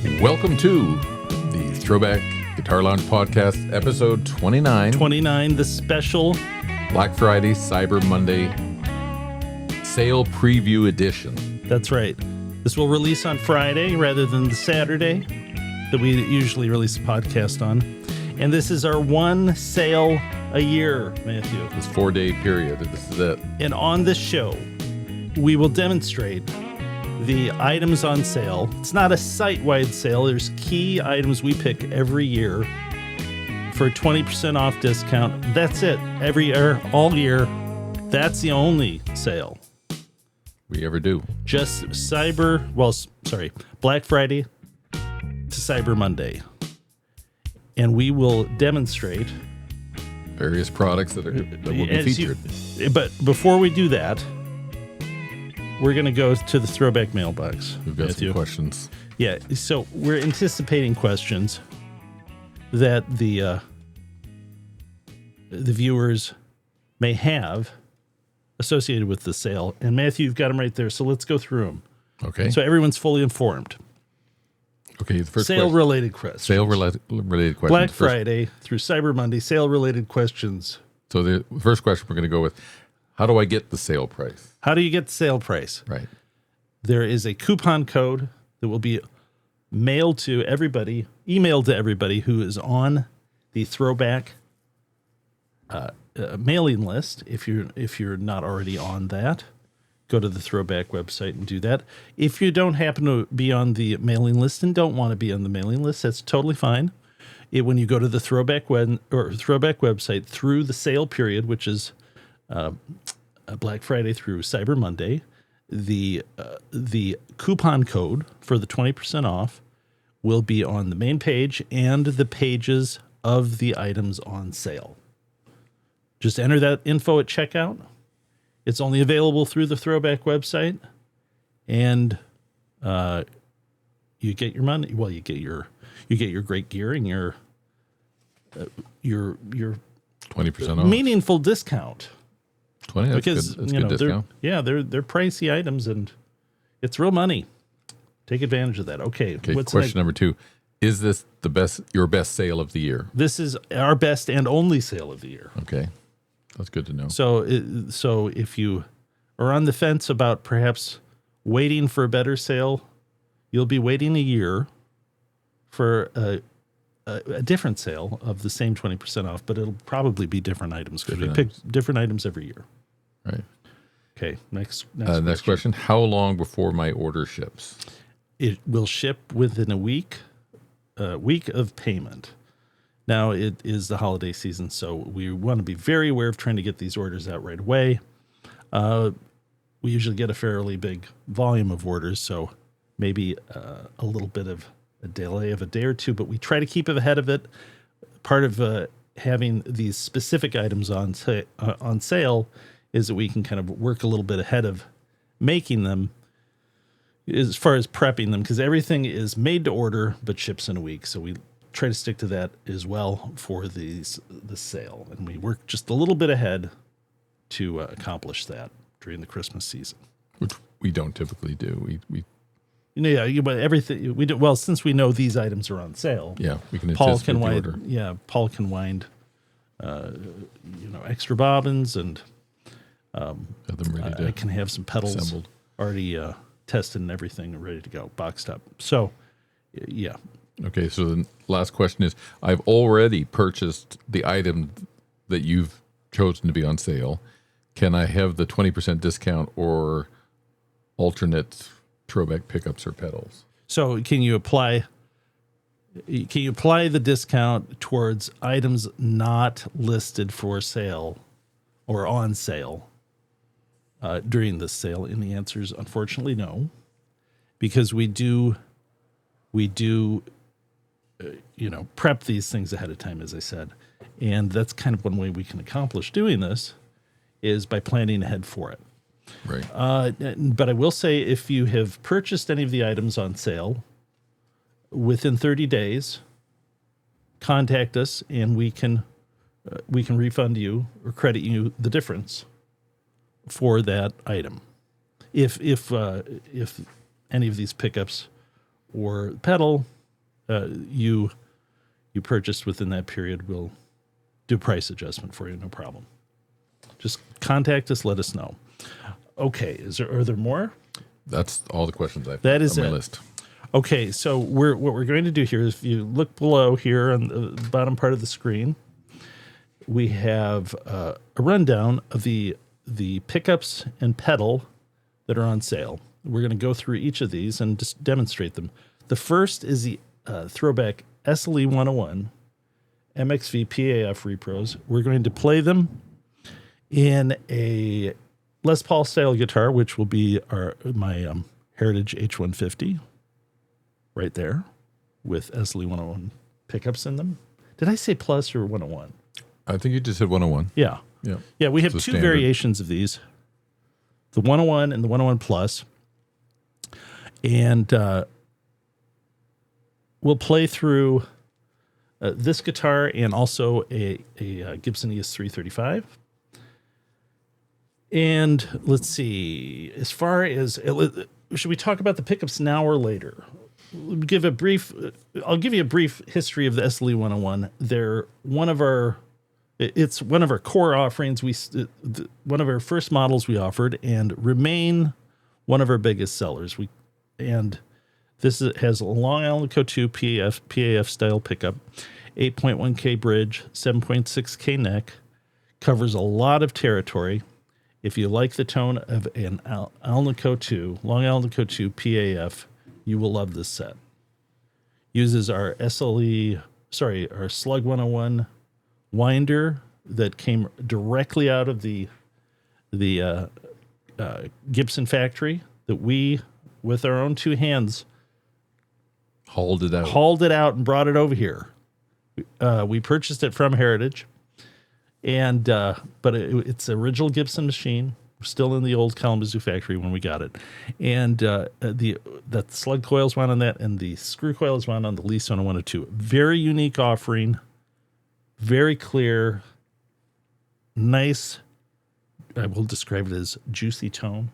Welcome to the Throwback Guitar Lounge Podcast, episode 29. 29, the special Black Friday, Cyber Monday sale preview edition. That's right. This will release on Friday rather than the Saturday that we usually release a podcast on. And this is our one sale a year, Matthew. This 4-day period. This is it. And on this show, we will demonstrate the items on sale. It's not a site-wide sale. There's key items we pick every year for a 20% off discount. That's it. Every year, all year. That's the only sale we ever do. Just Black Friday to Cyber Monday. And we will demonstrate various products that will be featured. But before we do that, we're going to go to the throwback mailbox. We've got some questions. Yeah, so we're anticipating questions that the viewers may have associated with the sale. And Matthew, you've got them right there. So let's go through them. Okay. So everyone's fully informed. Okay. The first sale-related questions. Sale-related questions. Black Friday through Cyber Monday, sale-related questions. So the first question we're going to go with, how do I get the sale price? How do you get the sale price? Right. There is a coupon code that will be emailed to everybody who is on the throwback mailing list. If you're not already on that, go to the throwback website and do that. If you don't happen to be on the mailing list and don't want to be on the mailing list, that's totally fine. When you go to the throwback website through the sale period, which is Black Friday through Cyber Monday, the coupon code for the 20% off will be on the main page and the pages of the items on sale. Just enter that info at checkout. It's only available through the throwback website, and you get your money. Well, you get your great gear and your 20% off, meaningful discount. 20 because that's good discount. They're pricey items, and it's real money. Take advantage of that. Okay. Question number 2: is this your best sale of the year? This is our best and only sale of the year. Okay. That's good to know. So if you are on the fence about perhaps waiting for a better sale, you'll be waiting a year for a different sale of the same 20% off, but it'll probably be different items because we pick different items every year. Right. Okay. Next question. How long before my order ships? It will ship within a week of payment. Now, it is the holiday season, so we want to be very aware of trying to get these orders out right away. We usually get a fairly big volume of orders, so maybe a little bit of a delay of a day or two, but we try to keep ahead of it. Part of having these specific items on sale is that we can kind of work a little bit ahead of making them as far as prepping them, because everything is made to order but ships in a week, so we try to stick to that as well for the sale, and we work just a little bit ahead to accomplish that during the Christmas season, which we don't typically do. But everything we do well, since we know these items are on sale. Yeah, we can. Paul can wind. Yeah, Paul can wind. Extra bobbins, and have them ready to I can have some pedals assembled, already tested and everything ready to go, boxed up. So, yeah. Okay, so the last question is, I've already purchased the item that you've chosen to be on sale. Can I have the 20% discount or alternate throwback pickups or pedals? So can you apply the discount towards items not listed for sale or on sale during this sale? And the answer is unfortunately no, because we do prep these things ahead of time, as I said. And that's kind of one way we can accomplish doing this is by planning ahead for it. Right. But I will say, if you have purchased any of the items on sale within 30 days, contact us and we can refund you or credit you the difference for that item. If any of these pickups or pedal you purchased within that period, we'll do price adjustment for you, no problem. Just contact us, let us know. Okay, are there more? That's all the questions I've That is on my it. list. Okay, so what we're going to do here is, if you look below here on the bottom part of the screen, we have a rundown of the pickups and pedal that are on sale. We're going to go through each of these and just demonstrate them. The first is the throwback SLE 101 MXV PAF repros. We're going to play them in a Les Paul style guitar, which will be my Heritage H150 right there with SLE 101 pickups in them. Did I say plus or 101? I think you just said 101. Yeah. Yeah. Yeah, we have It's a two standard. variations of these, the 101 and the 101 Plus. And we'll play through this guitar and also a Gibson ES335. And let's see, as far as, should we talk about the pickups now or later? I'll give you a brief history of the SLE 101. They're it's one of our core offerings. One of our first models we offered and remain one of our biggest sellers. This has a Long Island Co. 2 PAF style pickup, 8.1K bridge, 7.6K neck, covers a lot of territory. If you like the tone of an Allen Co. 2, Long Island Co. 2 PAF, you will love this set. Uses our Slug 101 winder that came directly out of the Gibson factory that we, with our own two hands, Hauled it out and brought it over here. We purchased it from Heritage, and but it's an original Gibson machine. We're still in the old Kalamazoo factory when we got it, and the slug coils wound on that, and the screw coils wound on the Lease 102. Very unique offering, very clear, nice. I will describe it as juicy tone.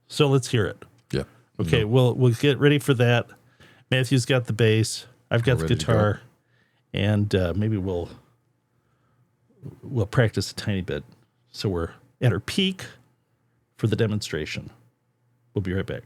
So let's hear it. Yeah. Okay, we'll get ready for that. Matthew's got the bass. I've got the Ready to guitar, and maybe we'll practice a tiny bit. So we're at our peak for the demonstration. We'll be right back.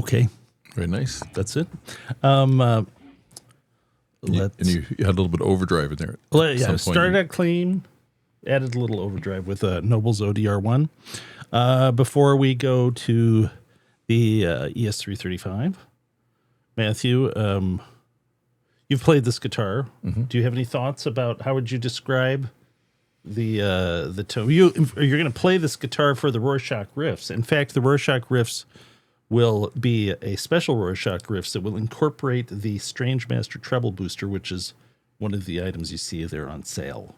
Okay, Very nice. that's it. And Let's you had a little bit of overdrive in there. At some point. started out clean, added a little overdrive with a Noble's ODR1. Before we go to the ES335, Matthew, you've played this guitar. Mm-hmm. Do you have any thoughts about how would you describe the tone? You're going to play this guitar for the Rorschach riffs. In fact, the Rorschach riffs will be a special Rorschach riffs that will incorporate the Strange Master treble booster, which is one of the items you see there on sale.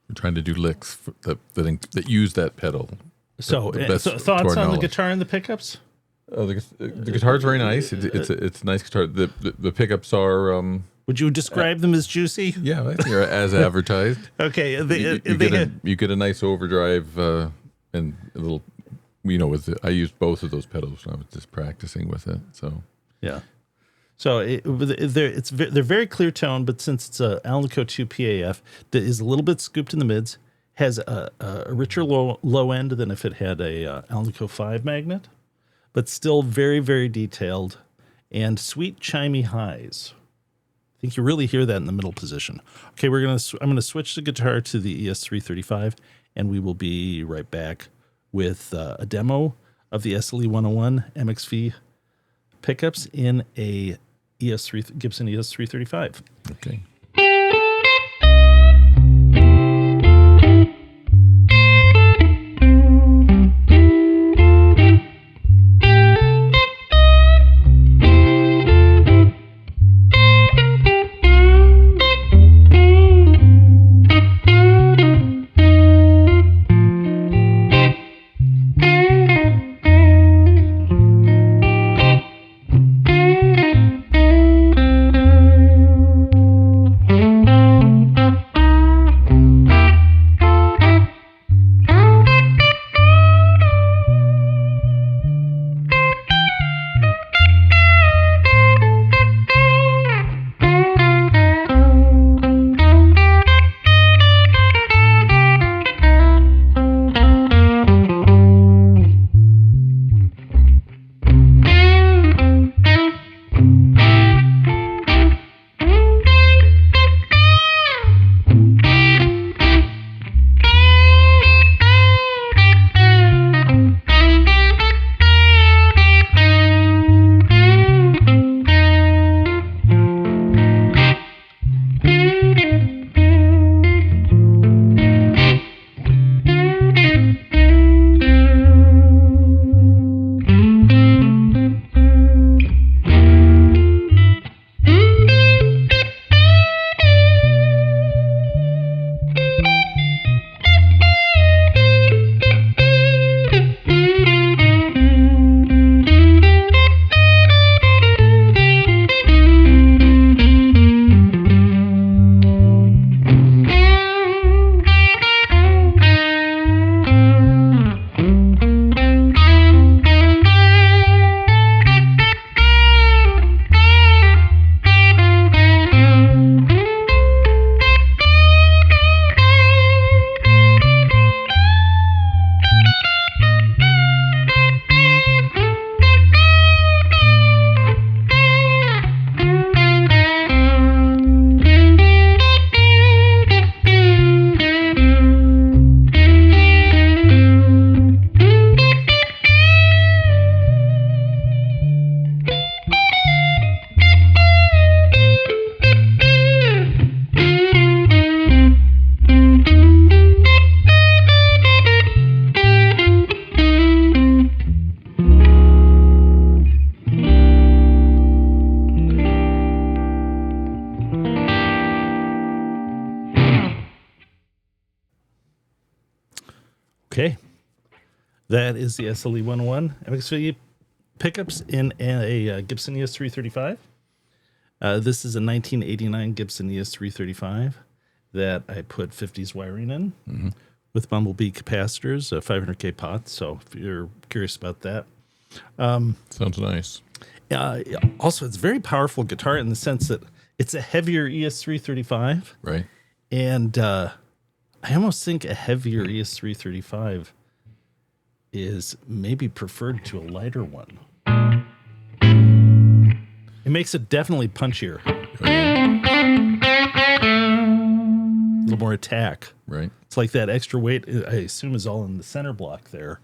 We're trying to do licks that use that pedal. So, The best so to thoughts our on the knowledge. guitar and the pickups? The guitar's very nice. It's a nice guitar. The pickups are Would you describe them as juicy? yeah, I think they're as advertised. Okay, You get a nice overdrive and a little. I used both of those pedals when I was just practicing with it. So yeah. So they're very clear tone, but since it's a Alnico 2 PAF that is a little bit scooped in the mids, has a richer low end than if it had a Alnico 5 magnet, but still very, very detailed and sweet chimey highs. I think you really hear that in the middle position. Okay, I'm gonna switch the guitar to the ES335, and we will be right back with a demo of the SLE 101 MXV pickups in a Gibson ES335. okay. Okay. That is the SLE 101 MXV pickups in a Gibson ES335. This is a 1989 Gibson ES335 that I put 50s wiring in with Bumblebee capacitors, 500K pots. So if you're curious about that. Sounds nice. Also, it's a very powerful guitar in the sense that it's a heavier ES335. Right. And I almost think a heavier ES335 is maybe preferred to a lighter one. It makes it definitely punchier. A little more attack. Right. It's like that extra weight, I assume, is all in the center block there.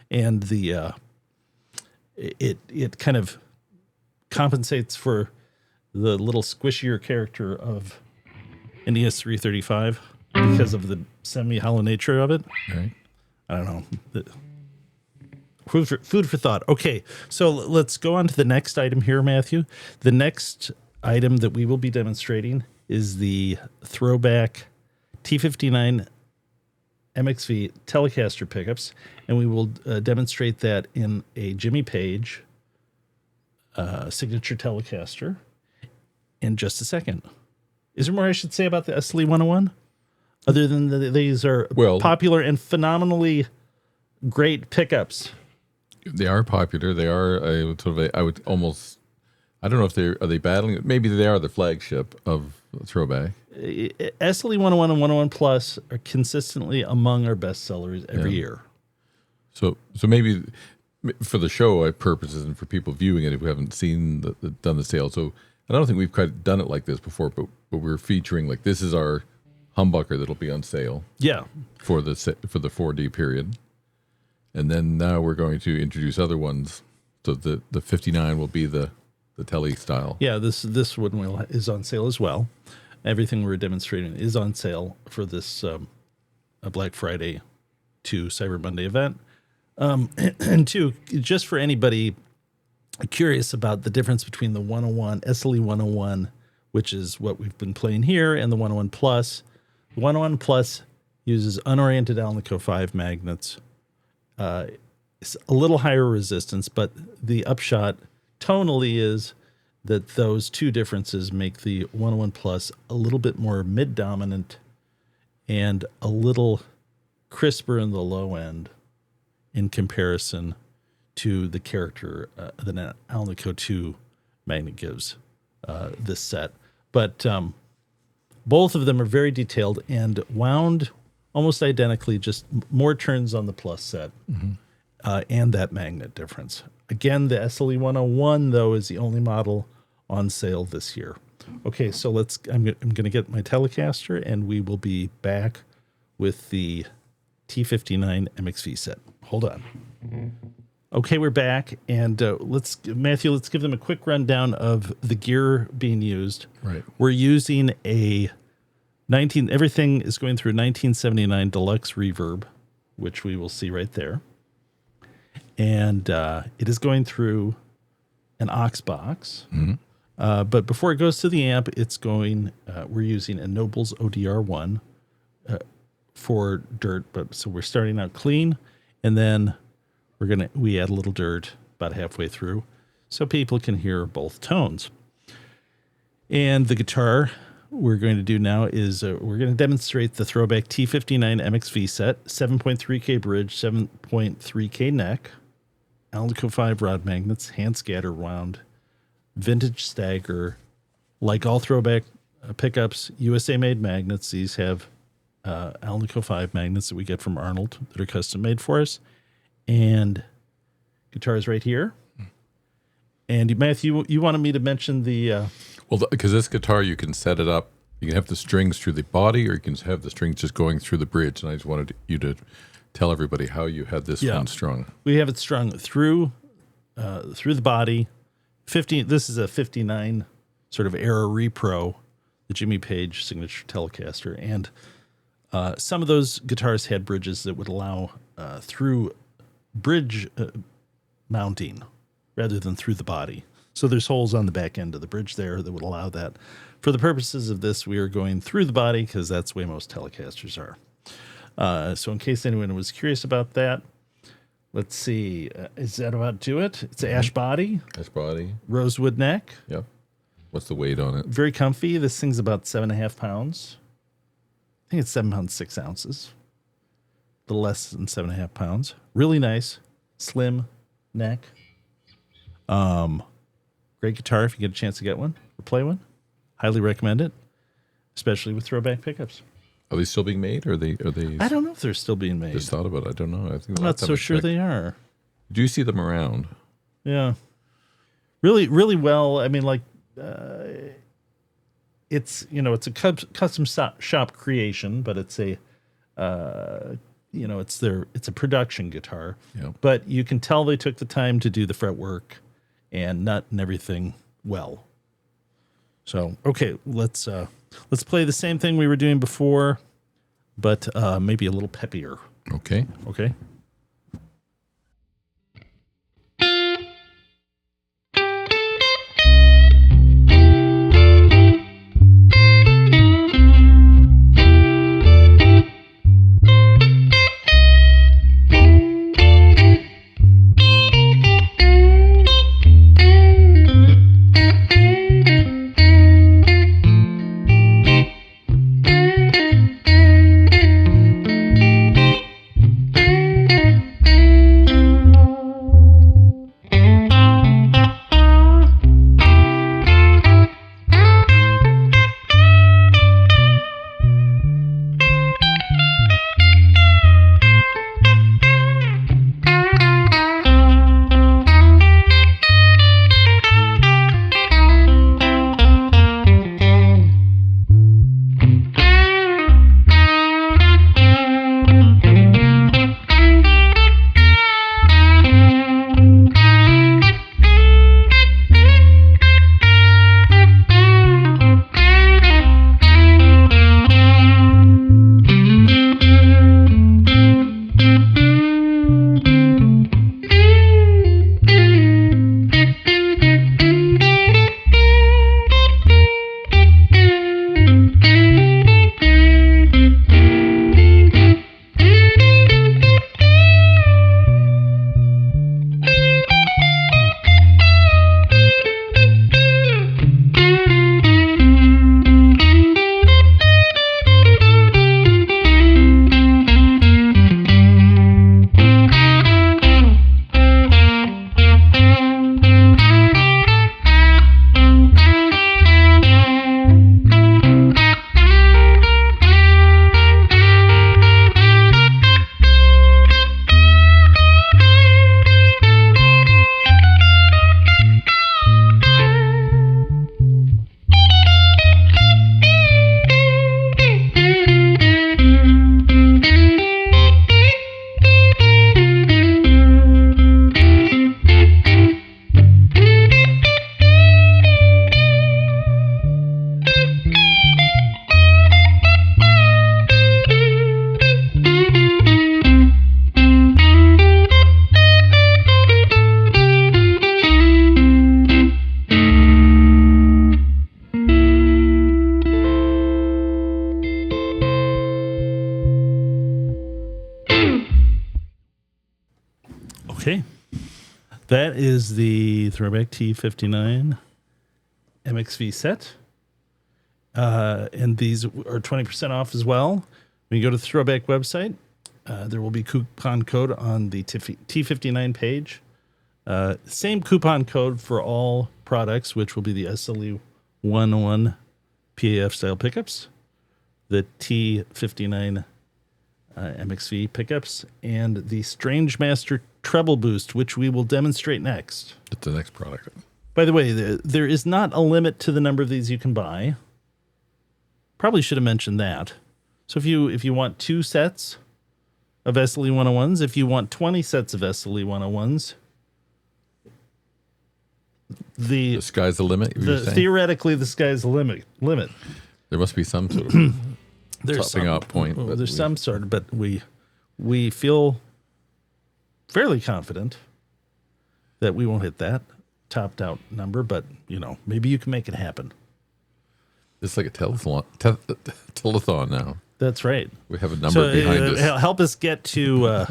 And the it kind of compensates for the little squishier character of an ES335 because of the semi-hollow nature of it. Right. I don't know. Food for thought. Okay, so let's go on to the next item here, Matthew. The next item that we will be demonstrating is the throwback T59 MXV Telecaster pickups, and we will demonstrate that in a Jimmy Page signature Telecaster in just a second. Is there more I should say about the SLE 101? Other than these are popular and phenomenally great pickups. They are popular. They are I would almost, I don't know if are they battling? Maybe they are the flagship of Throwback. SLE 101 and 101 Plus are consistently among our best sellers every year. So maybe for the show purposes and for people viewing it, if we haven't seen done the sale. So I don't think we've quite done it like this before, but we're featuring, like, this is our humbucker that'll be on sale. Yeah. For the 4D period. And then now we're going to introduce other ones. So the 59 will be the Tele style. Yeah, this one is on sale as well. Everything we're demonstrating is on sale for this Black Friday to Cyber Monday event. And two, just for anybody curious about the difference between the 101, SLE 101, which is what we've been playing here, and the 101 Plus. The 101 Plus uses unoriented Alnico 5 magnets. It's a little higher resistance, but the upshot tonally is that those two differences make the 101 Plus a little bit more mid-dominant and a little crisper in the low end in comparison to the character that an Alnico 2 magnet gives this set. But both of them are very detailed and wound almost identically, just more turns on the Plus set and that magnet difference. Again, the SLE 101, though, is the only model on sale this year. Okay, so I'm going to get my Telecaster, and we will be back with the T59 MXV set. Hold on. Okay, we're back, and Matthew, let's give them a quick rundown of the gear being used. Right. We're using everything is going through 1979 Deluxe Reverb, which we will see right there. And it is going through an aux box. Mm-hmm. But before it goes to the amp, we're using a Nobles ODR1 for dirt. So we're starting out clean, and then we add a little dirt about halfway through so people can hear both tones. And the guitar we're going to do now is we're going to demonstrate the Throwback T59 MXV set, 7.3K bridge, 7.3K neck, Alnico 5 rod magnets, hand scatter wound, vintage stagger. Like all Throwback pickups, USA made magnets. These have Alnico 5 magnets that we get from Arnold that are custom made for us. And guitar is right here. And Matthew, you wanted me to mention the... Well, because this guitar, you can set it up. You can have the strings through the body, or you can have the strings just going through the bridge. And I just wanted you to tell everybody how you had this one strung. We have it strung through the body. This is a 59 sort of era repro, the Jimmy Page signature Telecaster. And some of those guitars had bridges that would allow through bridge mounting rather than through the body. So there's holes on the back end of the bridge there that would allow that. For the purposes of this, we are going through the body because that's the way most Telecasters are. So in case anyone was curious about that, let's see. Is that about do it? It's an ash body. Ash body. Rosewood neck. Yep. What's the weight on it? Very comfy. This thing's about 7.5 pounds. I think it's 7 pounds 6 ounces. A little less than 7.5 pounds. Really nice. Slim neck. Great guitar if you get a chance to get one or play one. Highly recommend it, especially with Throwback pickups. Are they still being made, or are they? I don't know if they're still being made. Just thought about it. I don't know. I think I'm not so sure they are. Do you see them around? Yeah. Really, really well. I mean, like it's it's a custom shop creation, but it's a it's a production guitar. Yeah. But you can tell they took the time to do the fretwork and nut and everything well. So okay, let's play the same thing we were doing before, but maybe a little peppier. Okay. Okay. Okay. That is the Throwback T59 MXV set. And these are 20% off as well. When you go to the Throwback website, there will be coupon code on the T59 page. Same coupon code for all products, which will be the SLE 101 PAF style pickups, the T59 MXV pickups, and the Strange Master treble boost, which we will demonstrate next. That's the next product. By the way, there is not a limit to the number of these you can buy. Probably should have mentioned that. So if you want 2 sets of SLE 101s, if you want 20 sets of SLE 101s, The sky's the limit. Theoretically, the sky's the limit. There must be some sort of There's topping out point. Well, there's some sort of, but we feel fairly confident that we won't hit that topped out number. But maybe you can make it happen. It's like a telethon now. That's right. We have a number behind us. Help us get to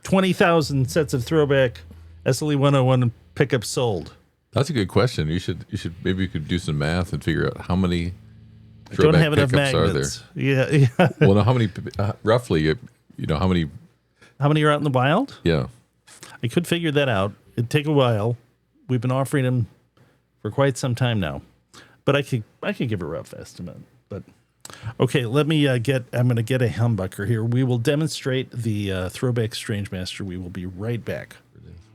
20,000 sets of Throwback SLE 101 pickups sold. That's a good question. You should maybe you could do some math and figure out how many Don't have enough pickups magnets. are there. Yeah. Well, no, how many roughly? How many? How many are out in the wild? Yeah, I could figure that out. It'd take a while. We've been offering them for quite some time now, but I could give a rough estimate. But okay, let me I'm going to get a humbucker here. We will demonstrate the Throwback Strange Master. We will be right back.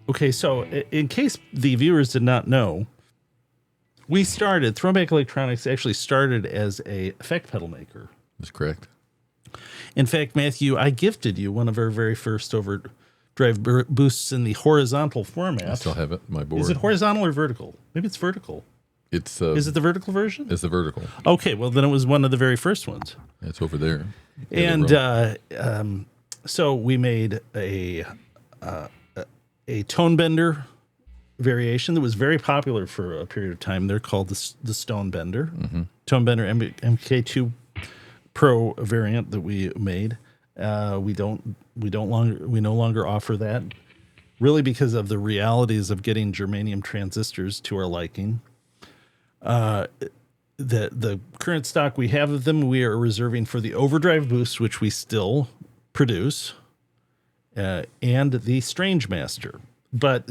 Okay, so in case the viewers did not know, Throwback Electronics actually started as a effect pedal maker. That's correct. In fact, Matthew, I gifted you one of our very first overdrive boosts in the horizontal format. I still have it on my board. Is it horizontal or vertical? Maybe it's vertical. Is it the vertical version? It's the vertical. Okay, well then it was one of the very first ones. It's over there. And so we made a tone bender variation that was very popular for a period of time. They're called the Stone Bender, Tone Bender MK2 Pro variant that we made. We no longer offer that, really because of the realities of getting germanium transistors to our liking. The current stock we have of them, we are reserving for the overdrive boost, which we still produce, and the Strange Master. But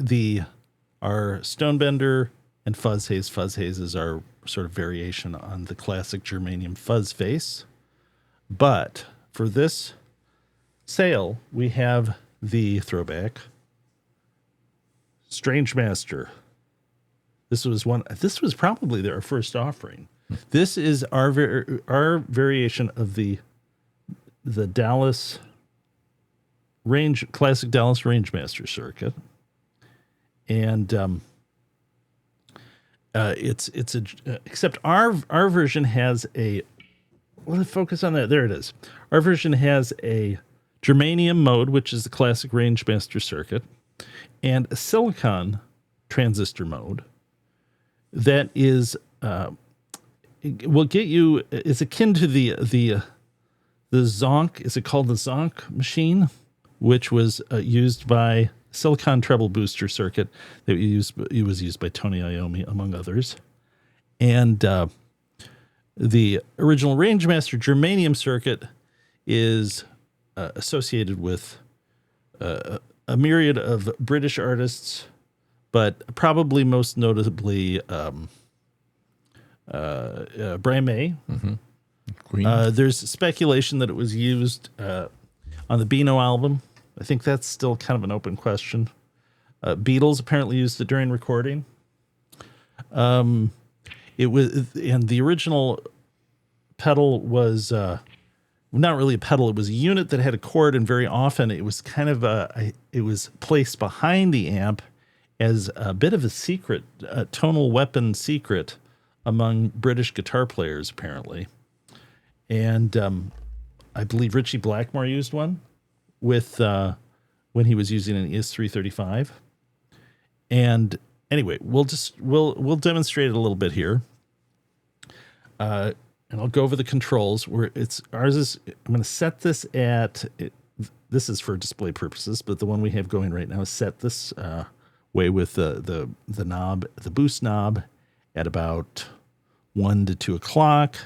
our Stonebender and Fuzz Haze. Fuzz Haze is our sort of variation on the classic germanium fuzz face. But for this sale, we have the throwback Strange Master. This was probably our first offering. This is our variation of the Dallas classic Dallas Rangemaster circuit, and except our version has a. Let's focus on that. There it is. Our version has a germanium mode, which is the classic Rangemaster circuit, and a silicon transistor mode that is will get you. It's akin to the Zonk. Is it called the Zonk machine, which was used by Silicon Treble Booster circuit that it was used by Tony Iommi, among others, and the original Rangemaster germanium circuit is associated with a myriad of British artists, but probably most notably Brian May. Queen. There's speculation that it was used on the Beano album. I think that's still kind of an open question. Beatles apparently used it during recording. It was, and the original pedal was not really a pedal. It was a unit that had a cord, and very often it was kind of it was placed behind the amp as a bit of a secret, tonal weapon secret among British guitar players, apparently. And I believe Ritchie Blackmore used one with when he was using an ES335. And anyway, we'll demonstrate it a little bit here. And I'll go over the controls where I'm going to set this at, this is for display purposes, but the one we have going right now is set this way with the knob, the boost knob at about 1 to 2 o'clock.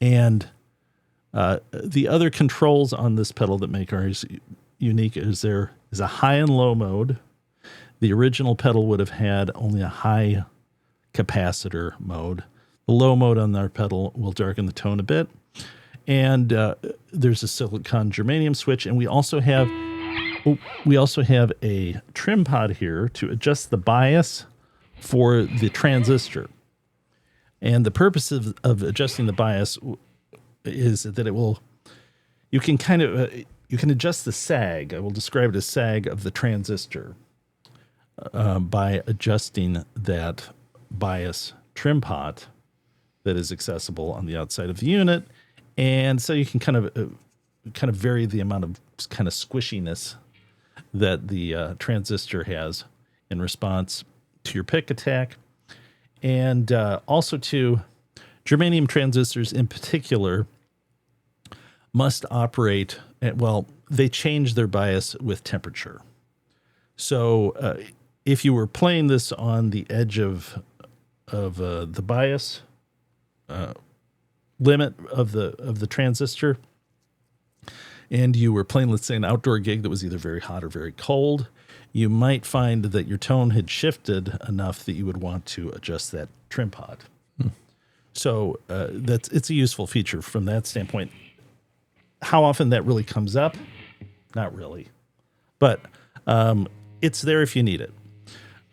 And the other controls on this pedal that make ours unique is there is a high and low mode. The original pedal would have had only a high capacitor mode. The low mode on our pedal will darken the tone a bit. And there's a silicon germanium switch. And we also have a trim pod here to adjust the bias for the transistor. And the purpose of adjusting the bias is that you can adjust the sag. I will describe it as sag of the transistor by adjusting that bias trim pot that is accessible on the outside of the unit. And so you can kind of vary the amount of kind of squishiness that the transistor has in response to your pick attack. And also to germanium transistors in particular must operate they change their bias with temperature. So if you were playing this on the edge of the bias limit of the transistor, and you were playing, let's say, an outdoor gig that was either very hot or very cold, you might find that your tone had shifted enough that you would want to adjust that trim pod. So it's a useful feature from that standpoint. How often that really comes up? Not really. But it's there if you need it.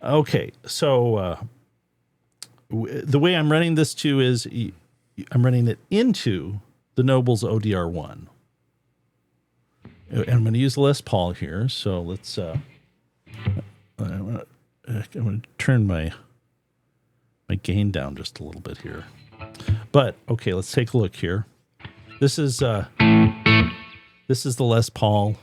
Okay, so the way I'm running this to is I'm running it into the Nobles ODR1. And I'm going to use Les Paul here. So let's, I'm going to turn my gain down just a little bit here. But, okay, let's take a look here. This is the Les Paul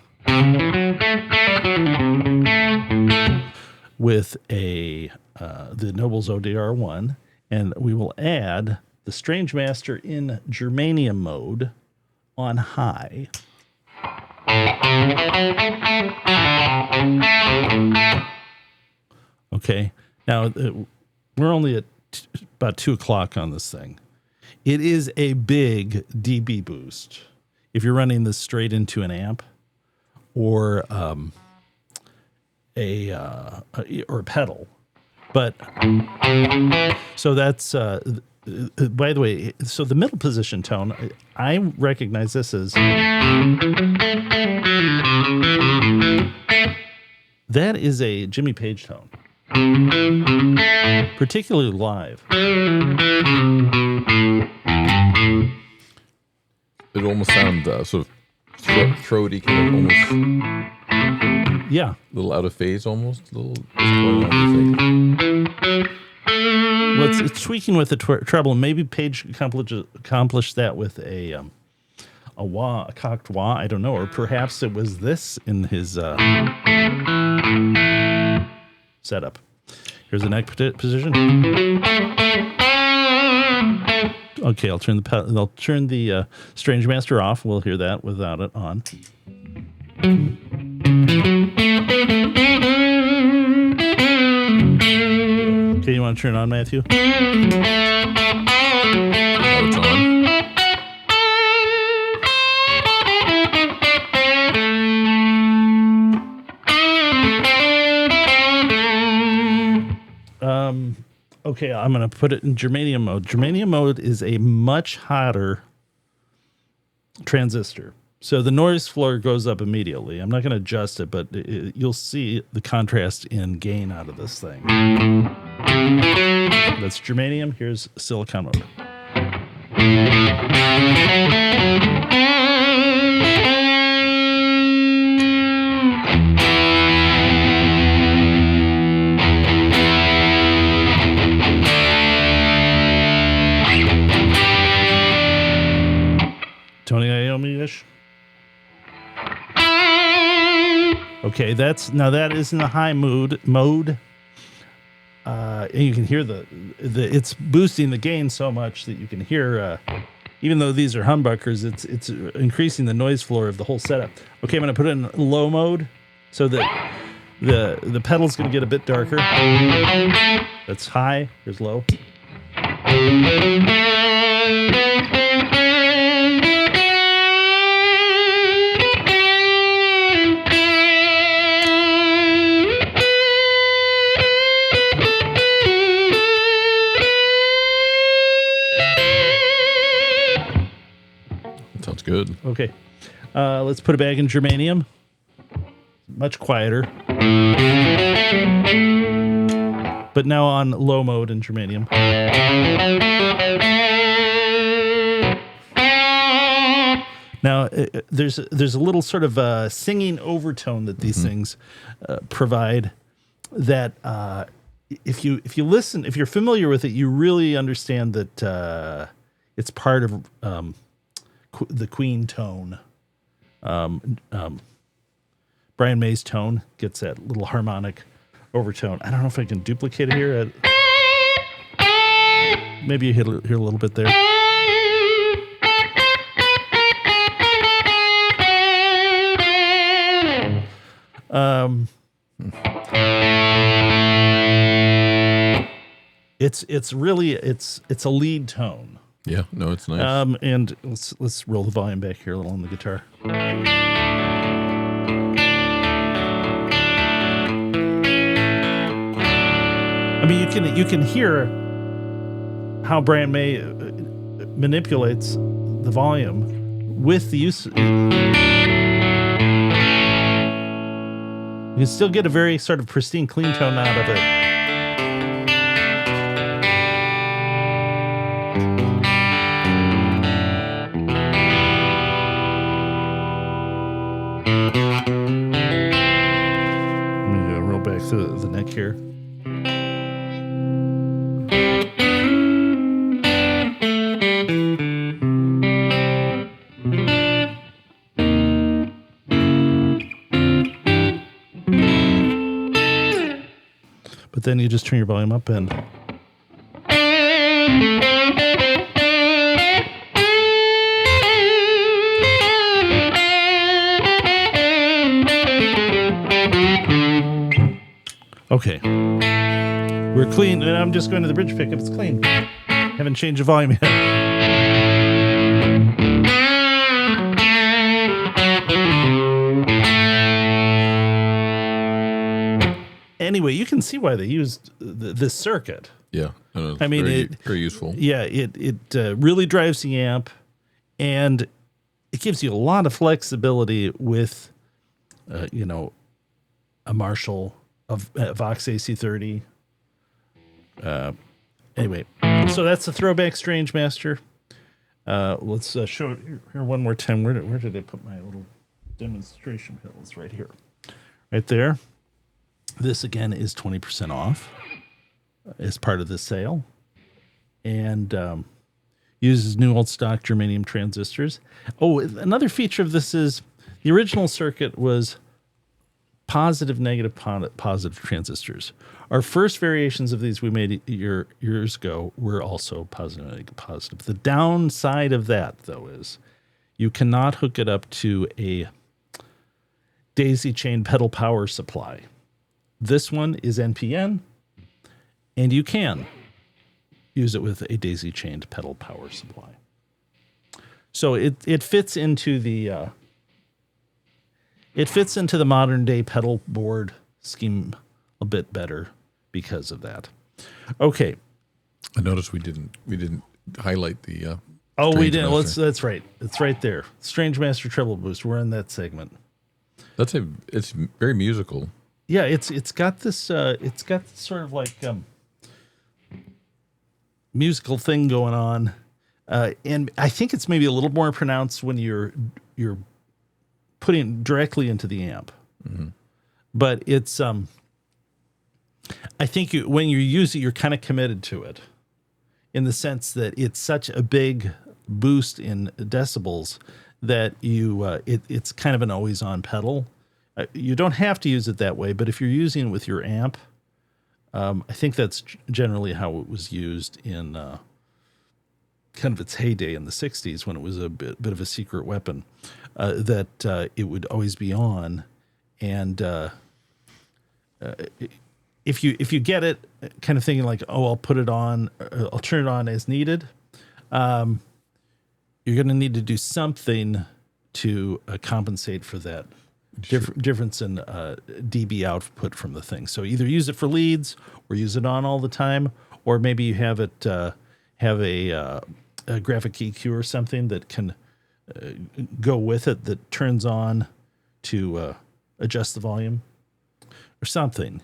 with the Nobles ODR1, and we will add the Strange Master in Germanium mode on high. Okay, now we're only at about 2 o'clock on this thing. It is a big dB boost if you're running this straight into an amp or a pedal. But so that's by the way, so the middle position tone, I recognize this as that is a Jimmy Page tone, particularly live. It almost sounds sort of throaty, kind of almost. Yeah, A little out of phase, almost. A little. What's going on, you think? well, it's tweaking with the treble. Maybe Page accomplished that with a wah, a cocked wah. I don't know, or perhaps it was this in his setup. Here's the neck position. Okay, I'll turn the Strange Master off. We'll hear that without it on. Okay, you want to turn it on, Matthew? Now it's on. Okay, I'm going to put it in Germanium mode. Germanium mode is a much hotter transistor. So the noise floor goes up immediately. I'm not going to adjust it, but you'll see the contrast in gain out of this thing. That's Germanium. Here's Silicon mode. Tony Iommi-ish. Okay, that is in the high mode. And you can hear the it's boosting the gain so much that you can hear, even though these are humbuckers, it's increasing the noise floor of the whole setup. Okay, I'm going to put it in low mode so that the pedal's going to get a bit darker. That's high. Here's low. Sounds good. Okay, let's put it back in Germanium. Much quieter. But now on low mode in Germanium. Now, there's a little sort of singing overtone that these things provide that if you listen, if you're familiar with it, you really understand that it's part of the Queen tone. Brian May's tone gets that little harmonic overtone. I don't know if I can duplicate it here. Maybe you hear a little bit there. It's really a lead tone. Yeah, no, it's nice. And let's roll the volume back here a little on the guitar. I mean, you can hear how Brian May manipulates the volume with the use. You can still get a very sort of pristine, clean tone out of it. Let me roll back through the neck here. But then you just turn your volume up and okay. We're clean, and I'm just going to the bridge pickup. It's clean. Haven't changed the volume yet. Anyway, you can see why they used this circuit. Yeah. It's I mean, very useful. Yeah, it really drives the amp, and it gives you a lot of flexibility with, a Marshall of Vox AC30. Anyway, so that's the throwback Strange Master. Let's show it here one more time. Where did I put my little demonstration pills? Right here, right there. This again is 20% off as part of the sale, and uses new old stock germanium transistors. Oh, another feature of this is the original circuit was positive, negative, positive transistors. Our first variations of these we made years ago were also positive, negative, positive. The downside of that, though, is you cannot hook it up to a daisy chain pedal power supply. This one is NPN, and you can use it with a daisy chained pedal power supply. So it fits into the modern day pedal board scheme a bit better because of that. Okay. I noticed we didn't highlight the. We didn't. That's right. It's right there. Strange Master Treble Boost. We're in that segment. It's very musical. Yeah, it's got this sort of like musical thing going on, and I think it's maybe a little more pronounced when you're putting it directly into the amp. Mm-hmm. But it's I think when you use it, you're kind of committed to it, in the sense that it's such a big boost in decibels that it's kind of an always on pedal. You don't have to use it that way, but if you're using it with your amp, I think that's generally how it was used in kind of its heyday in the 60s, when it was a bit of a secret weapon, that it would always be on. And if you get it kind of thinking like, oh, I'll put it on, I'll turn it on as needed, you're going to need to do something to compensate for that difference in dB output from the thing. So either use it for leads or use it on all the time, or maybe you have it have a graphic EQ or something that can go with it, that turns on to adjust the volume or something.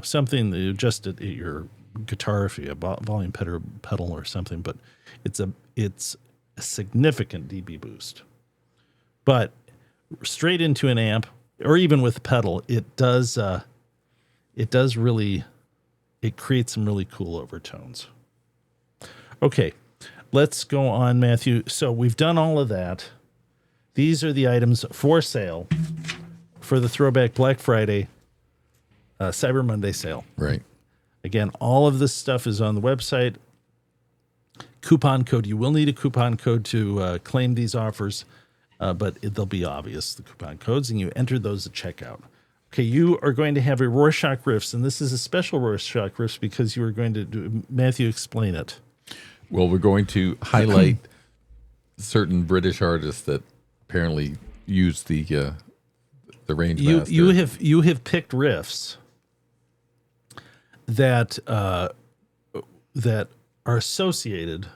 Something that you adjust it at your guitar if you have a volume pedal or something. But it's a significant dB boost. But straight into an amp, or even with pedal, it does really, it creates some really cool overtones. Okay, let's go on, Matthew. So we've done all of that. These are the items for sale for the Throwback Black Friday, Cyber Monday sale. Right. Again, all of this stuff is on the website. Coupon code. You will need a coupon code to claim these offers. But they'll be obvious, the coupon codes, and you enter those at checkout. Okay, you are going to have a Rorschach Riffs, and this is a special Rorschach Riffs because you are going to do, Matthew, explain it. Well, we're going to highlight certain British artists that apparently use the Range Master. You have picked riffs that that are associated.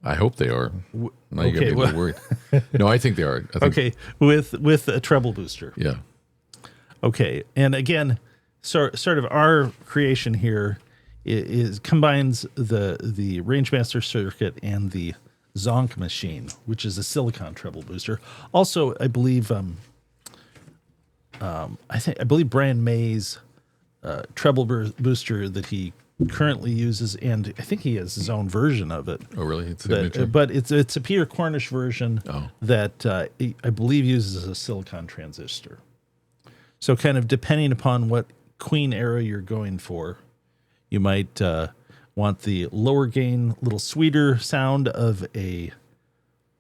I hope they are. Now you got me a little worried. No, I think they are. Okay, with a treble booster. Yeah. Okay, and again, sort of our creation here is combines the Rangemaster circuit and the Zonk machine, which is a silicon treble booster. Also, I believe I believe Brian May's treble booster that he currently uses, and I think he has his own version of it. Oh, really? It's signature? But it's a Peter Cornish version Oh. that I believe uses a silicon transistor. So kind of depending upon what Queen era you're going for, you might want the lower gain, little sweeter sound of a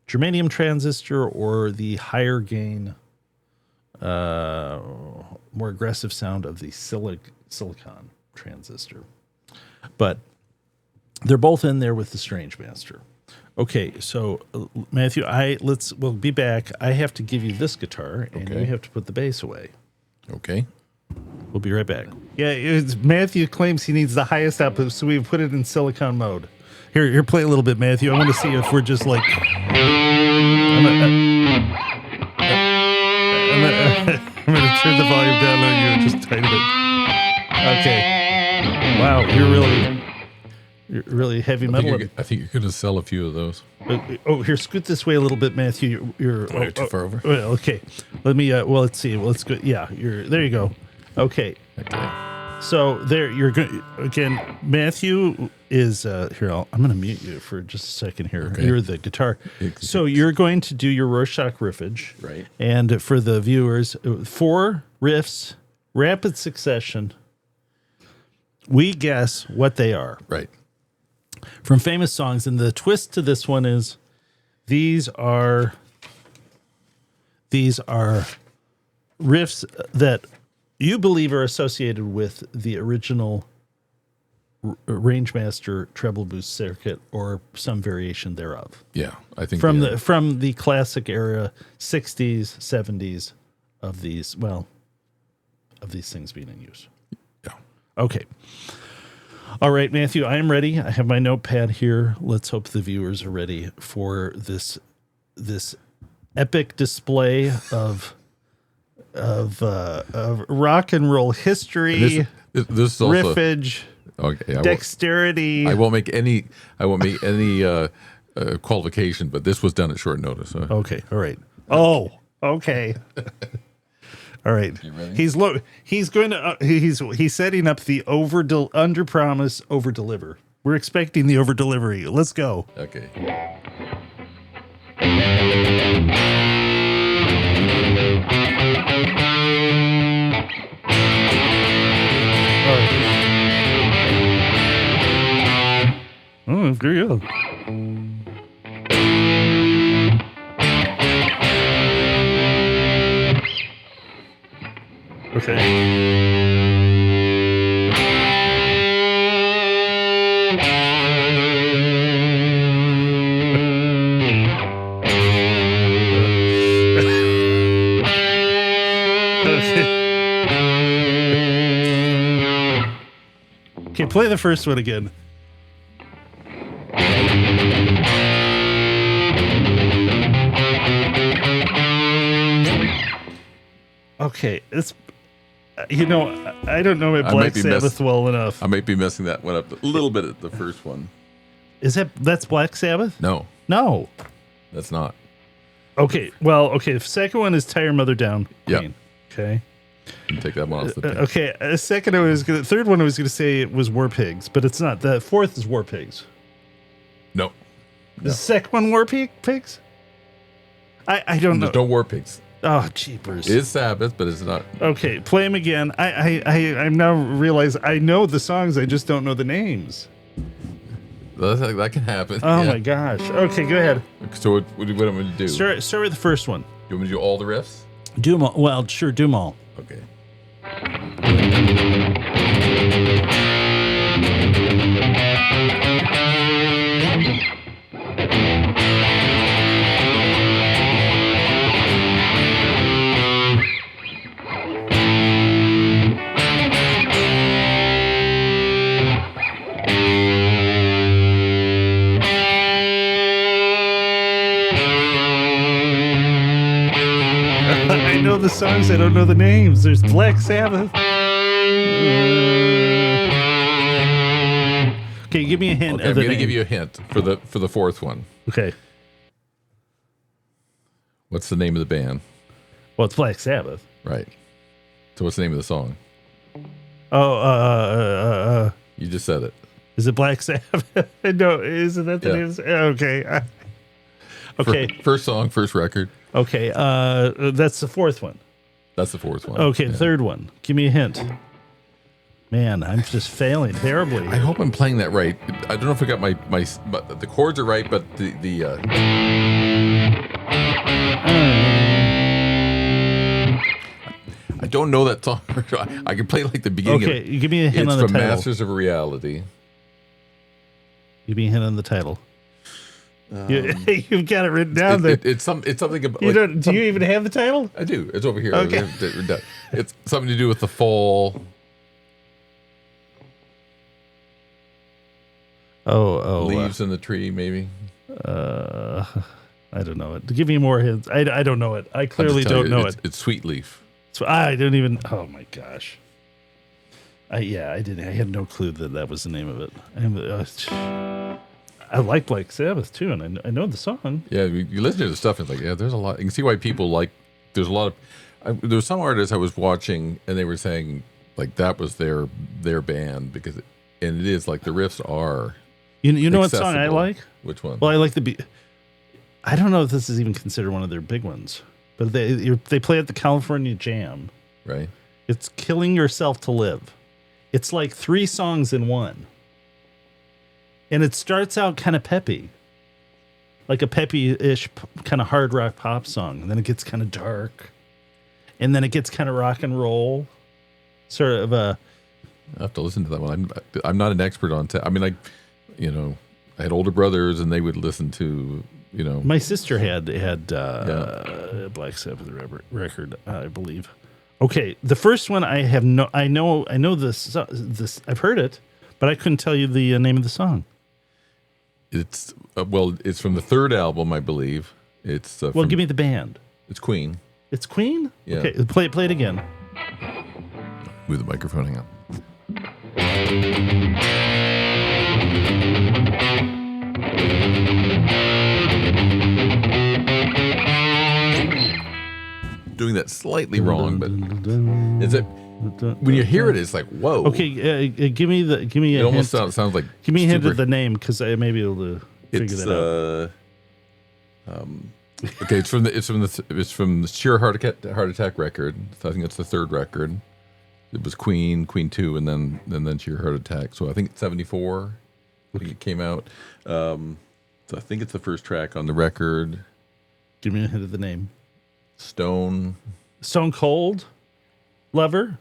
germanium transistor, or the higher gain, more aggressive sound of the silicon transistor. But they're both in there with the Strangemaster. Okay, so Matthew, we'll be back. I have to give you this guitar, and Okay. you have to put the bass away. Okay. We'll be right back. Yeah, Matthew claims he needs the highest output, so we put it in silicon mode. Here, play a little bit, Matthew. I want to see if we're just like. I'm gonna turn the volume down on you just a tiny bit. Okay. Wow, you're really heavy metal. I think you're going to sell a few of those. Here, scoot this way a little bit, Matthew. You're too far over? Well, okay. Let me. Let's see. Let's go. Yeah, there you go. Okay. Okay. So there, you're going again. Matthew is here. I'm going to mute you for just a second here. Okay. You're the guitar. So you're going to do your Rorschach riffage, Right. And for the viewers, 4 riffs, rapid succession. We guess what they are Right. from famous songs, and the twist to this one is these are riffs that you believe are associated with the original Rangemaster treble boost circuit or some variation thereof. Yeah. I think From the classic era, 60s, 70s of these things being in use. Yeah. Okay. All right, Matthew, I am ready. I have my notepad here. Let's hope the viewers are ready for this epic display of rock and roll history, This is also riffage, okay. dexterity. I won't make any qualification, but this was done at short notice. Okay, all right. Oh, okay. All right. You ready? He's going to he's setting up the under promise, over deliver. We're expecting the over delivery. Let's go. Okay. All right. Oh, there you go. Okay, play the first one again. Okay, it's I don't know my I Black might be Sabbath well enough. I might be messing that one up a little bit at the first one. That's Black Sabbath? No, No. that's not. Okay, well, okay. The second one is Tie Your Mother Down. Yep. Queen. Okay. You can take that one off the page. Okay. Third one I was gonna say it was War Pigs, but it's not. The fourth is War Pigs. No. The second one War Pigs? I don't know. There's no War Pigs. Oh, jeepers. It is Sabbath, but it's not. Okay, play them again. I now realize I know the songs, I just don't know the names. That can happen. Oh Yeah. my gosh. Okay, go ahead. So what am I going to do? Start with the first one. You want me to do all the riffs? Do them all. Well, sure, do them all. Okay. I know the songs. I don't know the names. There's Black Sabbath. Okay, give me a hint. Okay, of I'm the going to give name. you a hint for the fourth one. Okay. What's the name of the band? Well, it's Black Sabbath. Right. So what's the name of the song? Oh, You just said it. is it Black Sabbath? No, isn't that the Yeah. name? Okay. Okay. First song, first record. Okay. That's the fourth one. That's the fourth one. Okay, Yeah. third one. Give me a hint. Man, I'm just failing terribly. I hope I'm playing that right. I don't know if I got my but the chords are right, but I don't know that song. I can play like the beginning. Okay, of it. give me a hint It's on the from title. Masters of Reality. Give me a hint on the title. You've got it written down there. It's something about. You like, don't? Do you even have the title? I do. It's over here. Okay. It's something to do with the fall. Leaves in the tree, maybe. I don't know it. Give me more hints. I don't know it. I clearly don't know it. It's Sweet Leaf. So I don't even. Oh my gosh. I didn't. I had no clue that was the name of it. I like Black Sabbath too, and I know the song. Yeah, you listen to the stuff. It's like, yeah, there's a lot. You can see why people like. There's a lot of. There's some artists I was watching, and they were saying like that was their band because, and it is like the riffs are. You know what song I accessible. like? Which one? Well, I like the beat. I don't know if this is even considered one of their big ones, but they play at the California Jam. Right. It's Killing Yourself to Live. It's like 3 songs in one. And it starts out kind of peppy. Like a peppy-ish kind of hard rock pop song. And then it gets kind of dark. And then it gets kind of rock and roll. Sort of a... I have to listen to that one. I'm not an expert on. I mean, I had older brothers, and they would listen to. My sister had Black Sabbath record, I believe. Okay, the first one I know this. I've heard it, but I couldn't tell you the name of the song. It's it's from the third album, I believe. It's Give me the band. It's Queen. It's Queen. Yeah. Okay, play it again. Move the microphone. Hang on. Doing that slightly wrong, but is it when you hear it, it's like whoa. Okay, give me a It almost hint. sounds like Give me a hint super- of the name because I may be able to figure It's that out. okay. It's from the Sheer Heart Attack record. So I think it's the third record. It was Queen 2, and then Sheer Heart Attack. So I think it's 74. I think it came out. So I think it's the first track on the record. Give me a hint of the name. Stone Stone Cold Lover.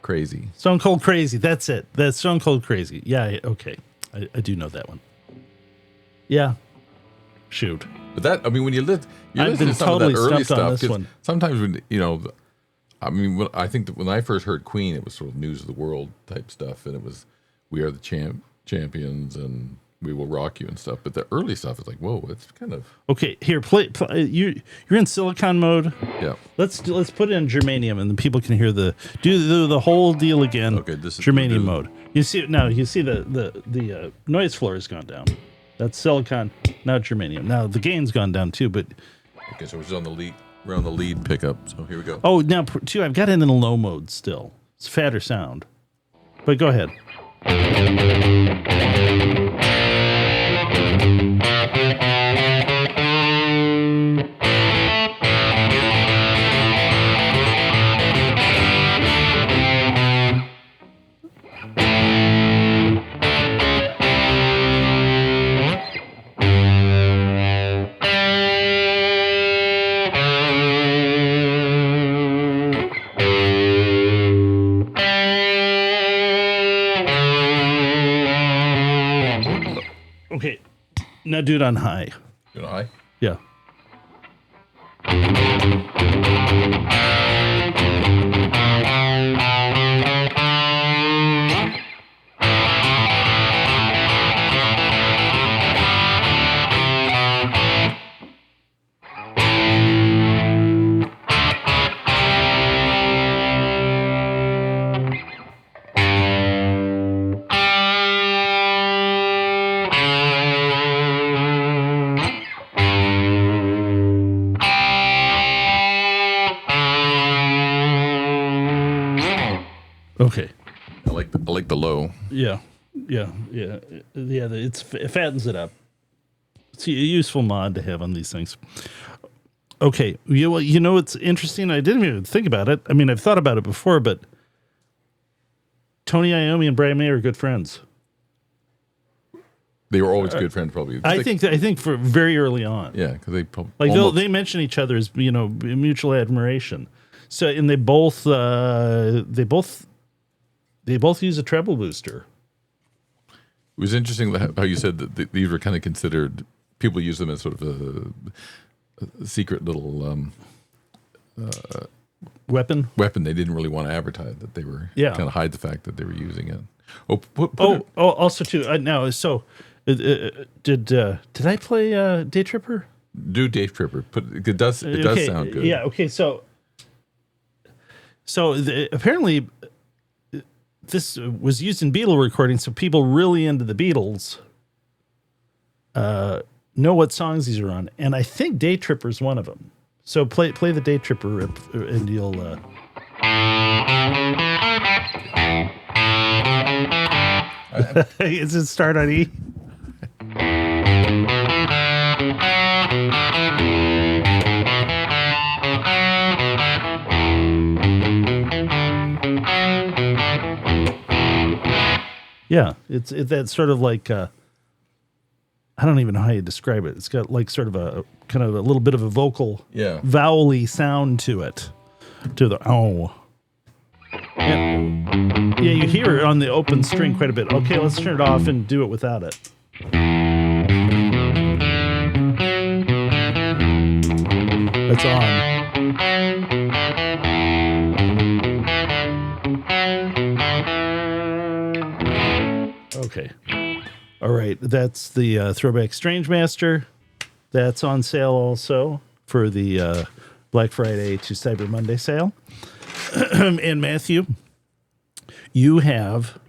Crazy. Stone Cold Crazy. That's it. That's Stone Cold Crazy. Yeah. Okay. I do know that one. Yeah. Shoot. But that, I mean, when you listen I've to been some totally of that early stumped on stuff, this 'cause one. sometimes I mean, I think that when I first heard Queen, it was sort of news of the world type stuff, and it was "We Are the Champions" and "We Will Rock You" and stuff. But the early stuff is like, whoa, it's kind of Okay. Here, play. You're in silicon mode. yeah. Let's put it in germanium, and the people can hear do the whole deal again. Okay, this is germanium mode. You see now. You see the noise floor has gone down. That's silicon, not germanium. Now the gain's gone down too, but Okay, so we're on the lead. We're on the lead pickup. So here we go. oh, now too, I've got it in a low mode still. It's fatter sound, but go ahead. Okay, now do it on high. You know, high. Yeah. Okay. I like the low. Yeah. It fattens it up. It's a useful mod to have on these things. Okay, you know it's interesting. I didn't even think about it. I mean, I've thought about it before, but Tony Iommi and Brian May are good friends. They were always good friends, probably. I think for very early on. Yeah, because they probably Like they mention each other as mutual admiration. So and they both use a treble booster. It was interesting how you said that these were kind of considered. People use them as sort of a secret little Weapon. They didn't really want to advertise that they were. Yeah. Kind of hide the fact that they were using it. Also too. Now, so did I play Day Tripper? Do Day Tripper? It does sound good. Yeah. Okay. So apparently this was used in Beatle recordings, so people really into the Beatles know what songs these are on, and I think Day Tripper is one of them. So play the Day Tripper rip, and you'll. Is it start on E? Yeah, it's that's sort of like I don't even know how you describe it. It's got like sort of a kind of a little bit of a vocal, vowel-y sound to it, to the Yeah, you hear it on the open string quite a bit. Okay, let's turn it off and do it without it. It's on. Okay. All right. That's the Throwback Strange Master. That's on sale also for the Black Friday to Cyber Monday sale. And Matthew, you have...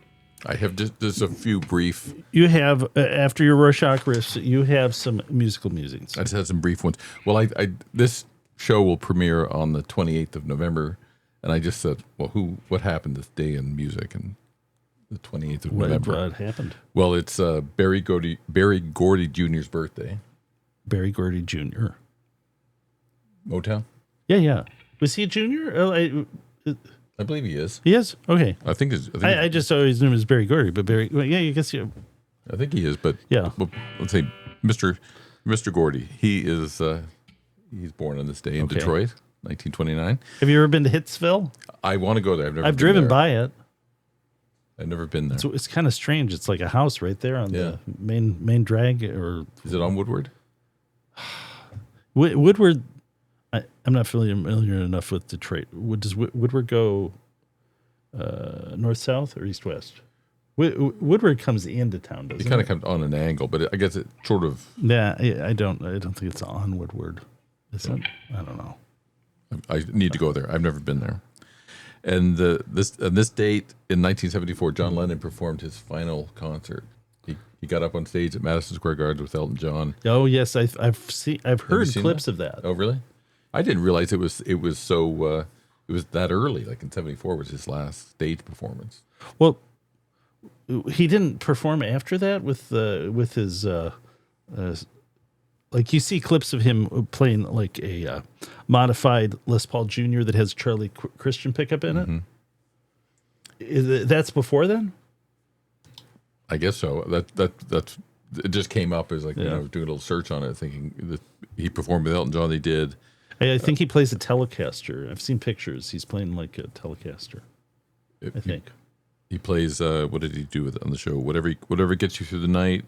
I have just a few brief... You have, after your Rorschach riffs, you have some musical musings. I just had some brief ones. Well, this show will premiere on the 28th of November, and I just said, well, what happened this day in music and the 28th of November? What happened? Well, it's Berry Gordy Jr.'s birthday. Berry Gordy Jr. Motown? Yeah. Was he a junior? I believe he is. He is? Okay. I just always knew him as Berry Gordy, but you guess you. I think he is, but yeah. Well, let's say Mr. Gordy. He is. He's born on this day in Detroit, 1929. Have you ever been to Hitsville? I want to go there. I've driven by it. I've never been there. It's kind of strange. It's like a house right there on the main drag. Or is it on Woodward? Woodward. I'm not familiar enough with Detroit. Does Woodward go north south or east west? Woodward comes into town, doesn't it? It kind of comes on an angle, but I guess it sort of. Yeah, I don't think it's on Woodward. Is it? I don't know. I need to go there. I've never been there. And this date in 1974, John Lennon performed his final concert. He got up on stage at Madison Square Garden with Elton John. Oh yes, I've heard clips of that. Oh really? I didn't realize it was so it was that early. Like in '74 was his last stage performance. Well, he didn't perform after that with his like you see clips of him playing like a modified Les Paul Jr. that has Charlie Christian pickup in it. Mm-hmm. That's before then? I guess so. That's it just came up as like doing a little search on it, thinking that he performed with Elton John. They did. I think he plays a Telecaster. I've seen pictures. He's playing like a Telecaster. I think he plays. What did he do on the show? Whatever gets you through the night.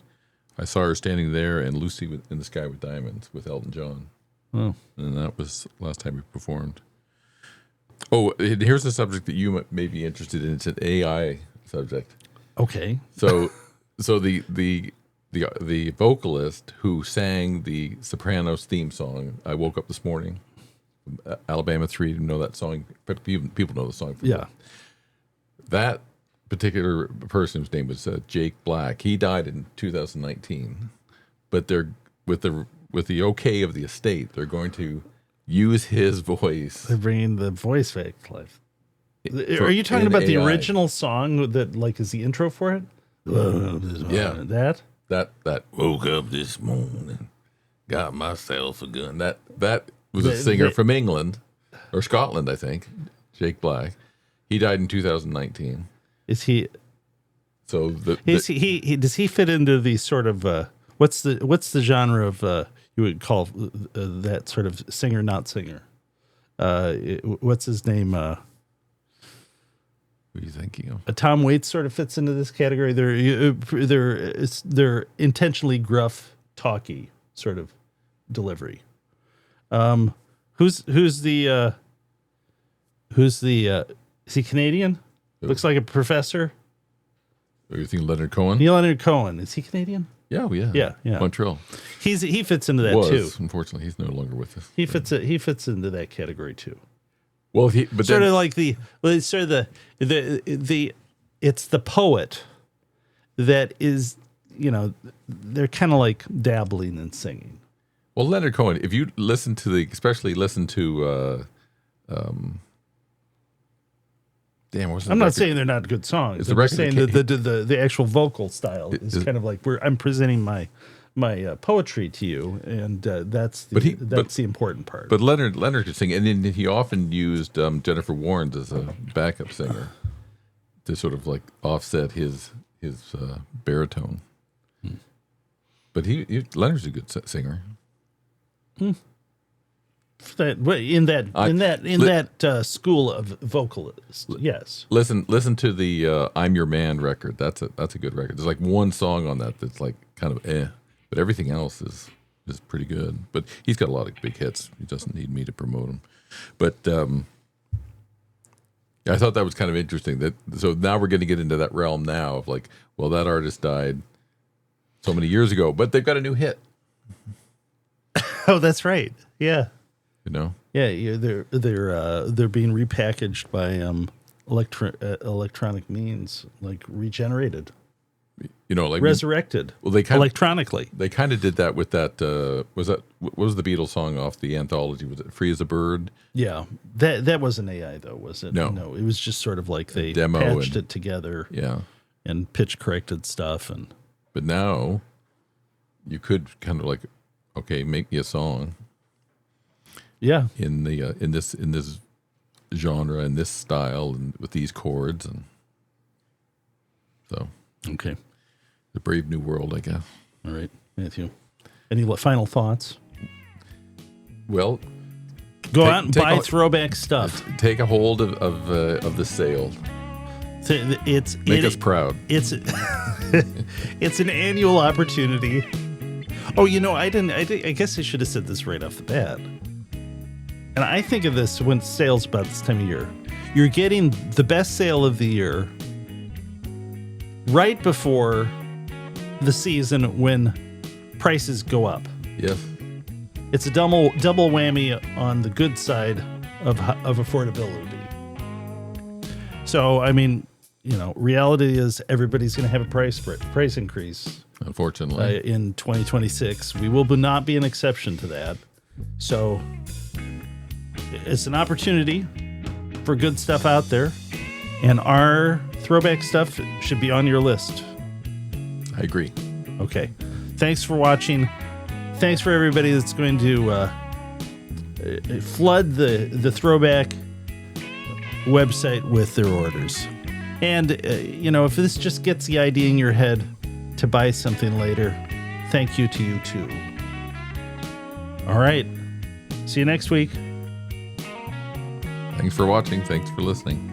I saw her standing there, and Lucy in the Sky with Diamonds with Elton John. Oh, and that was last time he performed. Oh, here's a subject that you may be interested in. It's an AI subject. Okay. So the vocalist who sang the Sopranos theme song, I Woke Up This Morning, Alabama 3, you know that song. People know the song. That particular person's name was Jake Black. He died in 2019, but they're with the okay of the estate, they're going to use his voice. They're bringing the voice back to life. Are you talking in about the AI. original song that like is the intro for it? Yeah. That That woke up this morning, got myself a gun. That was a The- singer the- from England or Scotland, I think. Jake Black. He died in 2019. is he? So Is he does he fit into the sort of what's the genre of you would call that sort of singer not singer? What's his name? what are you thinking of? Tom Waits sort of fits into this category. They're intentionally gruff, talky sort of delivery. Who's the is he Canadian? Who? Looks like a professor. Are you thinking Leonard Cohen? Neil Leonard Cohen. Is he Canadian? Yeah, well, yeah. Yeah. Montreal. He fits into that Was, too. unfortunately, he's no longer with us. He fits into that category too. But Sort then, of like it's sort of the it's the poet that is, they're kind of like dabbling in singing. well, Leonard Cohen, if you especially listen to, damn, what's the I'm not record? saying they're not good songs. It's I'm the just saying record that the actual vocal style is kind of like I'm presenting my poetry to you, and that's the important part. But Leonard could sing, and then he often used Jennifer Warnes as a backup singer to sort of like offset his baritone. But Leonard's a good singer. In that school of vocalists, yes. Listen to the "I'm Your Man" record. That's a good record. There's like one song on that that's like kind of but everything else is pretty good. But he's got a lot of big hits. He doesn't need me to promote him. But I thought that was kind of interesting. So now we're going to get into that realm now of like, well, that artist died so many years ago, but they've got a new hit. Oh, that's right. Yeah. Yeah, they're being repackaged by electronic means, like regenerated, like resurrected. Well, they electronically. They kind of did that with that. What was the Beatles song off the anthology? Was it "Free as a Bird"? Yeah, that wasn't AI though, was it? No, it was just sort of like they demo patched it together. Yeah, and pitch corrected stuff. But now you could kind of like, okay, make me a song. Yeah, in this genre and this style and with these chords, and so okay, the brave new world, I guess. All right, Matthew, any final thoughts? Well, go out and buy throwback stuff. Take a hold of the sale. Make us proud. It's it's an annual opportunity. Oh, I guess I should have said this right off the bat. And I think of this when sales about this time of year. You're getting the best sale of the year right before the season when prices go up. Yes. It's a double whammy on the good side of affordability. So, I mean, reality is everybody's going to have a price increase. Unfortunately. In 2026. We will not be an exception to that. So it's an opportunity for good stuff out there, and our throwback stuff should be on your list. I agree. Okay. Thanks for watching. Thanks for everybody that's going to flood the throwback website with their orders. And, if this just gets the idea in your head to buy something later, thank you to you too. All right. See you next week. Thanks for watching. Thanks for listening.